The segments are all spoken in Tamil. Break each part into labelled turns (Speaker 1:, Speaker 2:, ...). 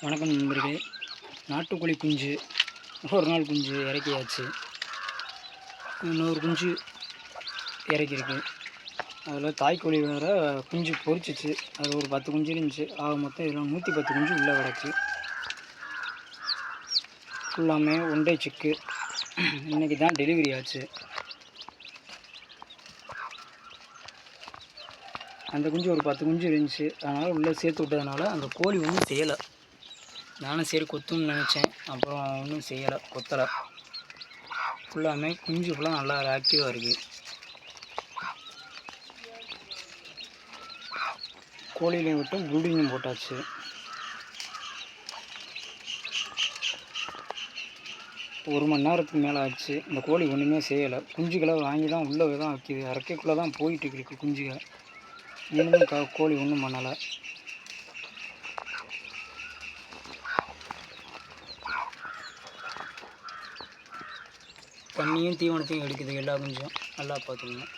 Speaker 1: வணக்கம் நண்பர்களே. நாட்டுக்கோழி குஞ்சு ஒரு நாள் குஞ்சு இறக்கியாச்சு. இன்னொரு குஞ்சு இறக்கியிருக்கு. அதில் தாய்க்கோழி வேறு குஞ்சு பொரிச்சிச்சு. அது ஒரு 10 குஞ்சு இருந்துச்சு. ஆக மொத்தம் இதில் 110 குஞ்சு உள்ளே கிடக்கு. ஃபுல்லாமே ஒன்றை சிக்கு. இன்றைக்கி தான் டெலிவரி ஆச்சு. அந்த குஞ்சு ஒரு 10 குஞ்சு இருந்துச்சு. அதனால் உள்ளே சேர்த்து விட்டதுனால அந்த கோழி ஒன்றும் செய்யலை. நானும் சரி கொத்துன்னு நினச்சேன். அப்புறம் ஒன்றும் செய்யலை, கொத்தலை. ஃபுல்லாமே குஞ்சு ஃபுல்லாக நல்லா ஆக்டிவாக இருக்குது. கோழியிலையும் விட்டு ப்ரூடிங்கும் போட்டாச்சு. ஒரு மணி நேரத்துக்கு மேலே ஆச்சு. இந்த கோழி ஒன்றுமே செய்யலை. குஞ்சுகளை வாங்கி தான் உள்ளே தான் வைக்கிது. இறக்கைக்குள்ளே தான் போயிட்டு இருக்கு குஞ்சுகள். இன்னும் கோழி ஒன்றும் பண்ணலை. தண்ணியும் தீவனத்தையும் எடுக்குது எல்லா குஞ்சும். நல்லா பார்த்துக்கணும்.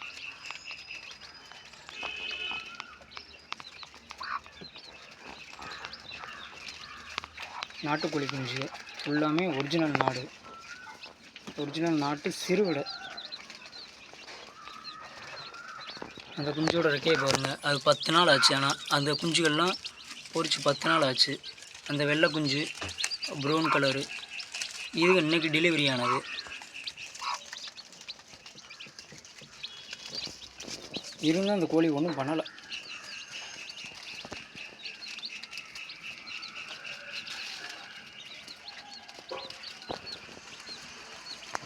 Speaker 1: நாட்டுக்கோழி குஞ்சு ஃபுல்லாமே ஒரிஜினல் நாடு. ஒரிஜினல் நாட்டு சிறுவிடை. அந்த குஞ்சோட ரெக்கையை பாருங்கள். அது 10 நாள் ஆச்சு. ஆனால் அந்த குஞ்சுகள்லாம் பொரிச்சு 10 நாள் ஆச்சு. அந்த வெள்ளை குஞ்சு ப்ரௌன் கலரு இது இன்றைக்கி டெலிவரி ஆனது. இருந்தால் அந்த கோழி ஒன்றும் பண்ணலை.